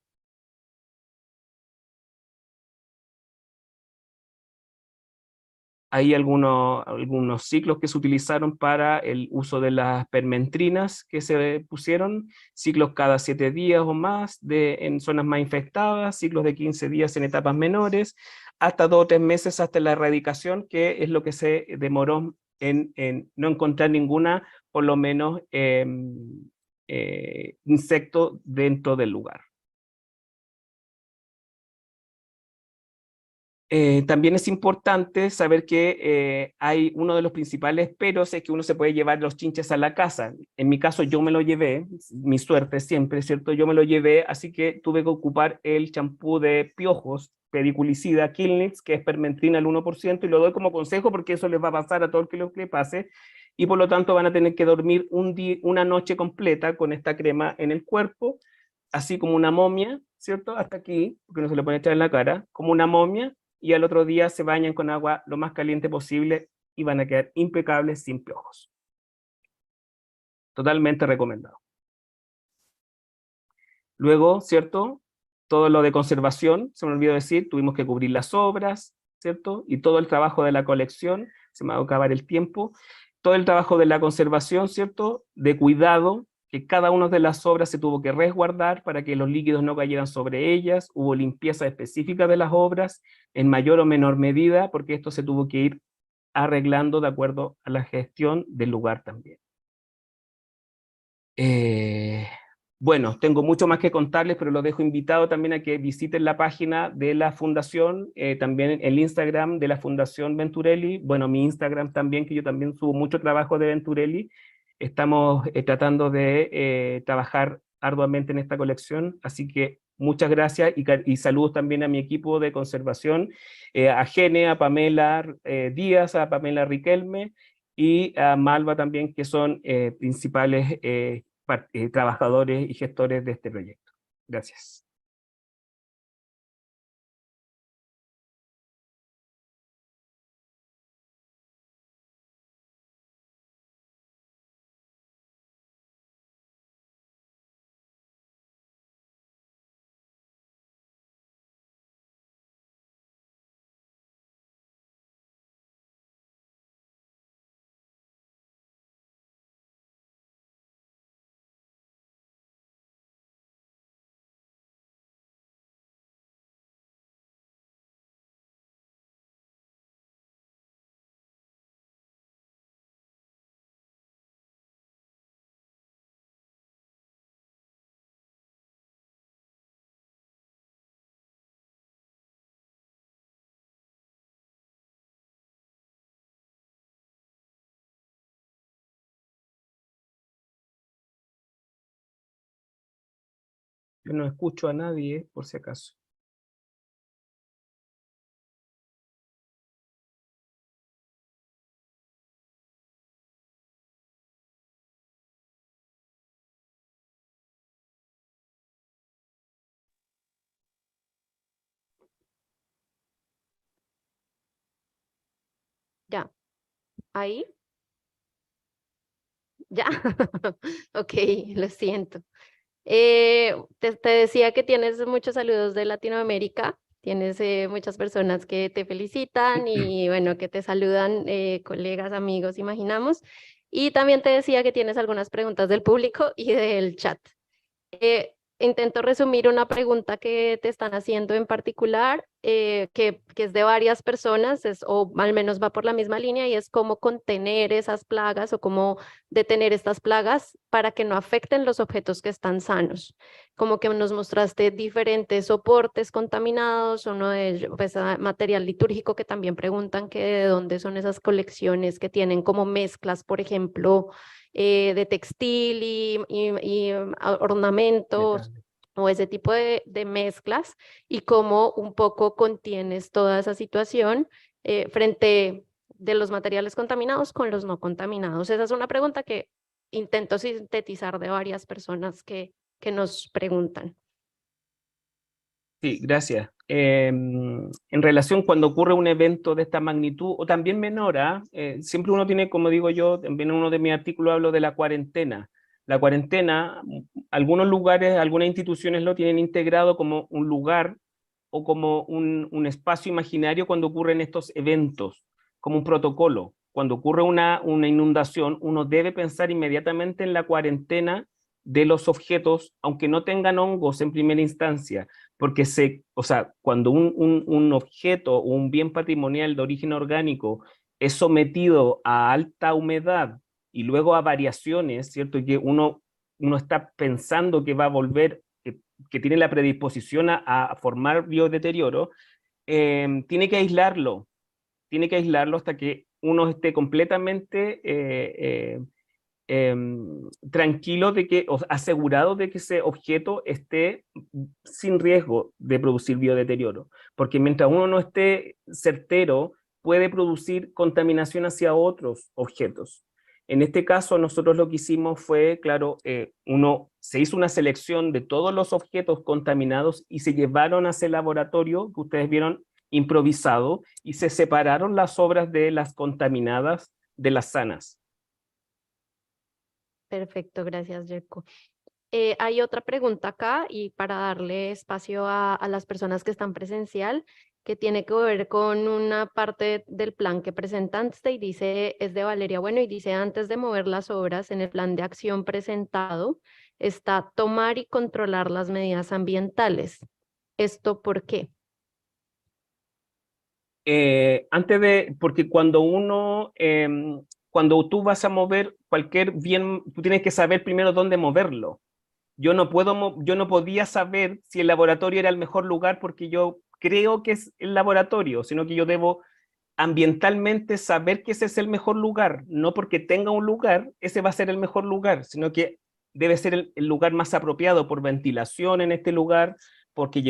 Hay algunos ciclos que se utilizaron para el uso de las permentrinas que se pusieron, ciclos cada 7 días o más en zonas más infectadas, ciclos de 15 días en etapas menores, hasta 2 o 3 meses hasta la erradicación, que es lo que se demoró en no encontrar ninguna, por lo menos, insecto dentro del lugar. También es importante saber que hay uno de los principales peros es que uno se puede llevar los chinches a la casa. En mi caso yo me lo llevé, mi suerte siempre, ¿cierto? Yo me lo llevé, así que tuve que ocupar el champú de piojos, pediculicida Killnix, que es permentrina al 1%, y lo doy como consejo porque eso les va a pasar a todo el que le pase, y por lo tanto van a tener que dormir una noche completa con esta crema en el cuerpo, así como una momia, ¿cierto? Hasta aquí, porque no se le puede echar en la cara, como una momia, y al otro día se bañan con agua lo más caliente posible y van a quedar impecables sin piojos. Totalmente recomendado. Luego, ¿cierto? Todo lo de conservación, se me olvidó decir, tuvimos que cubrir las obras, ¿cierto? Y todo el trabajo de la colección, se me va a acabar el tiempo, todo el trabajo de la conservación, ¿cierto? De cuidado, que cada una de las obras se tuvo que resguardar para que los líquidos no cayeran sobre ellas, hubo limpieza específica de las obras, en mayor o menor medida, porque esto se tuvo que ir arreglando de acuerdo a la gestión del lugar también. Bueno, tengo mucho más que contarles, pero los dejo invitado también a que visiten la página de la Fundación, también el Instagram de la Fundación Venturelli, bueno, mi Instagram también, que yo también subo mucho trabajo de Venturelli. Estamos tratando de trabajar arduamente en esta colección, así que muchas gracias y saludos también a mi equipo de conservación, a Gene, a Pamela Díaz, a Pamela Riquelme, y a Malva también, que son principales trabajadores y gestores de este proyecto. Gracias. Yo no escucho a nadie, por si acaso. Ya, ahí, ya. Ok, lo siento. Te decía que tienes muchos saludos de Latinoamérica, tienes muchas personas que te felicitan y bueno, que te saludan, colegas, amigos, imaginamos. Y también te decía que tienes algunas preguntas del público y del chat. Intento resumir una pregunta que te están haciendo en particular, que es de varias personas, o al menos va por la misma línea, y es cómo contener esas plagas o cómo detener estas plagas para que no afecten los objetos que están sanos. Como que nos mostraste diferentes soportes contaminados, uno de ellos, pues, material litúrgico, que también preguntan que de dónde son esas colecciones que tienen como mezclas, por ejemplo, de textil y ornamentos Metal. o ese tipo de mezclas, y cómo un poco contienes toda esa situación frente de los materiales contaminados con los no contaminados. Esa es una pregunta que intento sintetizar de varias personas que nos preguntan. Sí, gracias. en relación cuando ocurre un evento de esta magnitud, o también menor, siempre uno tiene, como digo yo, también en uno de mis artículos hablo de la cuarentena. La cuarentena, algunos lugares, algunas instituciones lo tienen integrado como un lugar o como un espacio imaginario cuando ocurren estos eventos, como un protocolo. Cuando ocurre una inundación, uno debe pensar inmediatamente en la cuarentena de los objetos, aunque no tengan hongos en primera instancia, porque o sea, cuando un objeto o un bien patrimonial de origen orgánico es sometido a alta humedad y luego a variaciones, ¿cierto? Que uno está pensando que va a volver, que tiene la predisposición a formar biodeterioro, tiene que aislarlo hasta que uno esté completamente tranquilo de que, o asegurado de que ese objeto esté sin riesgo de producir biodeterioro, porque mientras uno no esté certero, puede producir contaminación hacia otros objetos. En este caso, nosotros lo que hicimos fue, claro, se hizo una selección de todos los objetos contaminados y se llevaron a ese laboratorio que ustedes vieron improvisado y se separaron las obras de las contaminadas de las sanas. Perfecto, gracias, Jerko. Hay otra pregunta acá y para darle espacio a las personas que están presencial, que tiene que ver con una parte del plan que presentaste y dice, es de Valeria Bueno y dice, antes de mover las obras en el plan de acción presentado, está tomar y controlar las medidas ambientales. ¿Esto por qué? Porque cuando tú vas a mover cualquier bien, tú tienes que saber primero dónde moverlo. Yo no podía saber si el laboratorio era el mejor lugar porque yo creo que es el laboratorio, sino que yo debo ambientalmente saber que ese es el mejor lugar, no porque tenga un lugar, ese va a ser el mejor lugar, sino que debe ser el lugar más apropiado por ventilación en este lugar, porque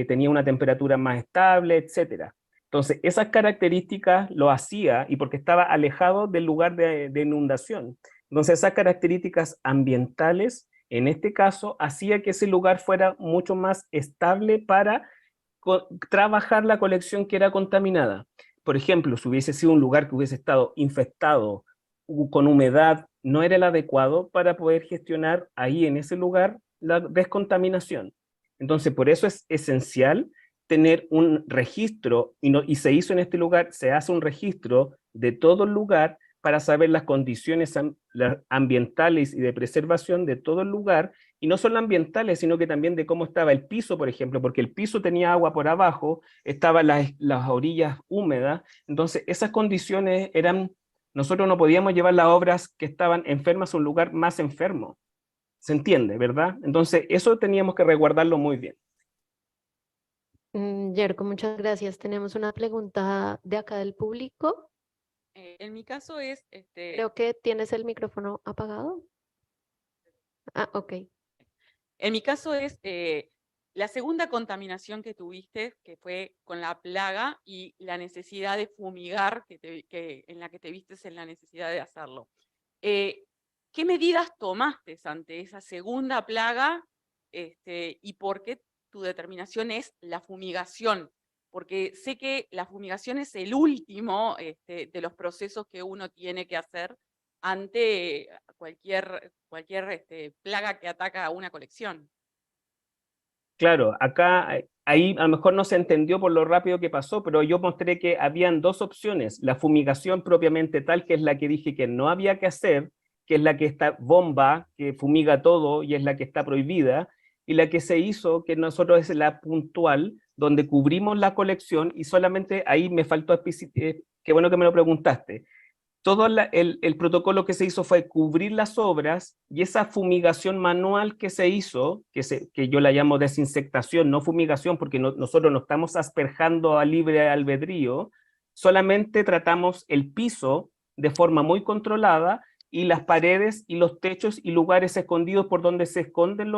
tenía una temperatura más estable, etcétera. Entonces, esas características lo hacía y porque estaba alejado del lugar de inundación. Entonces, esas características ambientales, en este caso, hacía que ese lugar fuera mucho más estable para trabajar la colección que era contaminada. Por ejemplo, si hubiese sido un lugar que hubiese estado infectado con humedad, no era el adecuado para poder gestionar ahí en ese lugar la descontaminación. Entonces, por eso es esencial tener un registro, y se hizo en este lugar, se hace un registro de todo el lugar para saber las condiciones ambientales y de preservación de todo el lugar, y no solo ambientales, sino que también de cómo estaba el piso, por ejemplo, porque el piso tenía agua por abajo, estaban las orillas húmedas, entonces esas condiciones nosotros no podíamos llevar las obras que estaban enfermas a un lugar más enfermo, ¿se entiende, verdad? Entonces eso teníamos que resguardarlo muy bien. Yerko, muchas gracias. Tenemos una pregunta de acá del público. En mi caso es, Creo que tienes el micrófono apagado. Ah, ok. en mi caso es la segunda contaminación que tuviste, que fue con la plaga y la necesidad de fumigar, en la que te vistes en la necesidad de hacerlo. ¿Qué medidas tomaste ante esa segunda plaga y por qué tu determinación es la fumigación? Porque sé que la fumigación es el último de los procesos que uno tiene que hacer ante cualquier plaga que ataca a una colección. Claro, ahí a lo mejor no se entendió por lo rápido que pasó, pero yo mostré que habían dos opciones: la fumigación propiamente tal, que es la que dije que no había que hacer, que es la que está bomba, que fumiga todo y es la que está prohibida, y la que se hizo, que nosotros es la puntual, donde cubrimos la colección y solamente ahí me faltó, qué bueno que me lo preguntaste. Todo el protocolo que se hizo fue cubrir las obras, y esa fumigación manual que se hizo, que yo la llamo desinsectación, no fumigación, porque nosotros no estamos asperjando a libre albedrío, solamente tratamos el piso de forma muy controlada y las paredes y los techos y lugares escondidos por donde se esconden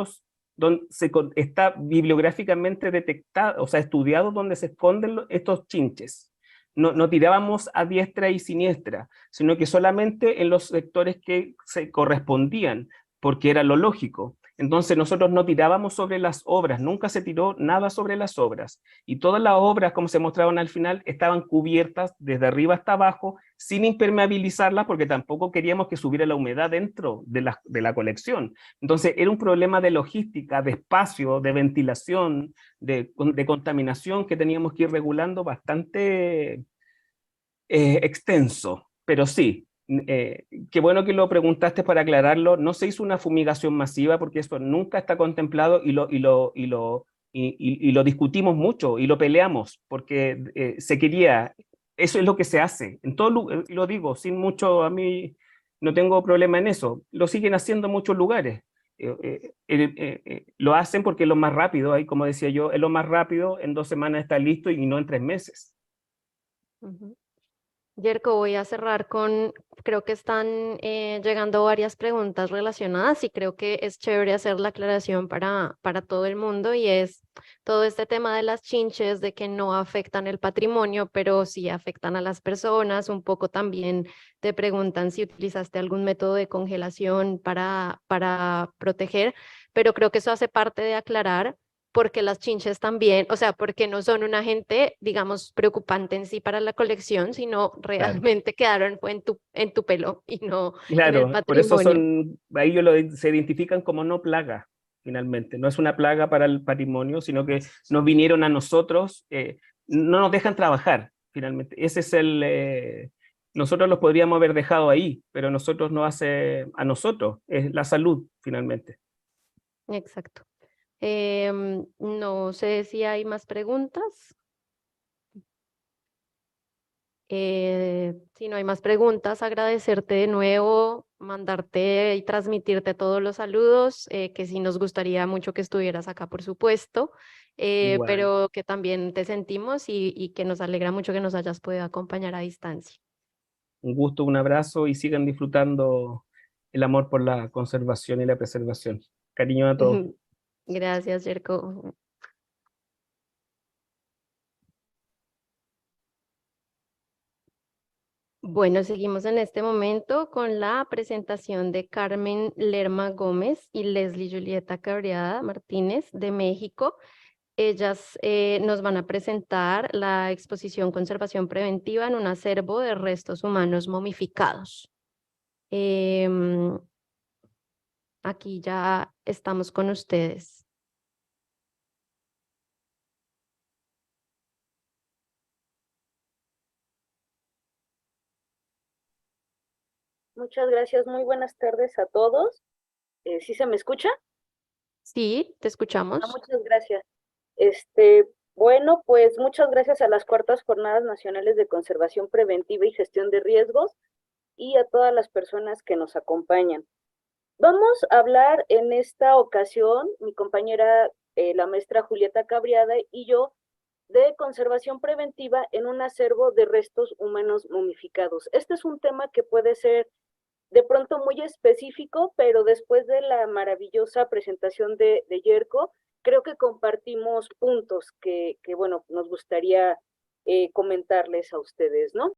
está bibliográficamente detectado, o sea, estudiado donde se esconden estos chinches. No tirábamos a diestra y siniestra, sino que solamente en los sectores que se correspondían, porque era lo lógico. Entonces nosotros no tirábamos sobre las obras, nunca se tiró nada sobre las obras. Y todas las obras, como se mostraban al final, estaban cubiertas desde arriba hasta abajo, sin impermeabilizarlas, porque tampoco queríamos que subiera la humedad dentro de la colección. Entonces era un problema de logística, de espacio, de ventilación, de contaminación que teníamos que ir regulando bastante extenso. Pero sí, qué bueno que lo preguntaste para aclararlo. No se hizo una fumigación masiva porque eso nunca está contemplado y lo discutimos mucho y lo peleamos porque se quería, eso es lo que se hace. En todo, lo digo sin mucho, a mí no tengo problema en eso. Lo siguen haciendo en muchos lugares. Lo hacen porque es lo más rápido, ahí como decía yo, es lo más rápido, en 2 semanas está listo y no en 3 meses. Ujú. Yerko, voy a cerrar con, creo que están llegando varias preguntas relacionadas y creo que es chévere hacer la aclaración para todo el mundo y es todo este tema de las chinches, de que no afectan el patrimonio, pero sí afectan a las personas. Un poco también te preguntan si utilizaste algún método de congelación para proteger, pero creo que eso hace parte de aclarar porque las chinches también, o sea, porque no son un agente, digamos, preocupante en sí para la colección, sino Claro. realmente quedaron fue en tu pelo y no en el Claro, por eso patrimonio. ahí se identifican como no plaga, finalmente. No es una plaga para el patrimonio, sino que nos vinieron a nosotros, no nos dejan trabajar, finalmente. Ese es nosotros los podríamos haber dejado ahí, pero nosotros no hace a nosotros, es la salud, finalmente. Exacto. No sé si hay más preguntas. Si no hay más preguntas, agradecerte de nuevo, mandarte y transmitirte todos los saludos, que sí nos gustaría mucho que estuvieras acá, por supuesto, Igual. pero que también te sentimos y que nos alegra mucho que nos hayas podido acompañar a distancia. Un gusto, un abrazo y sigan disfrutando el amor por la conservación y la preservación. Cariño a todos. Gracias, Yerko. Bueno, seguimos en este momento con la presentación de Carmen Lerma Gómez y Leslie Julieta Cabriada Martínez de México. Ellas nos van a presentar la exposición Conservación Preventiva en un acervo de restos humanos momificados. Em, Aquí ya estamos con ustedes. Muchas gracias, muy buenas tardes a todos. ¿Sí se me escucha? Sí, te escuchamos. Muchas gracias. Bueno, pues muchas gracias a las cuartas Jornadas Nacionales de Conservación Preventiva y Gestión de Riesgos y a todas las personas que nos acompañan. Vamos a hablar en esta ocasión, mi compañera, la maestra Julieta Cabriada y yo, de conservación preventiva en un acervo de restos humanos momificados. Este es un tema que puede ser de pronto muy específico, pero después de la maravillosa presentación de Yerko, creo que compartimos puntos que bueno, nos gustaría comentarles a ustedes, ¿no?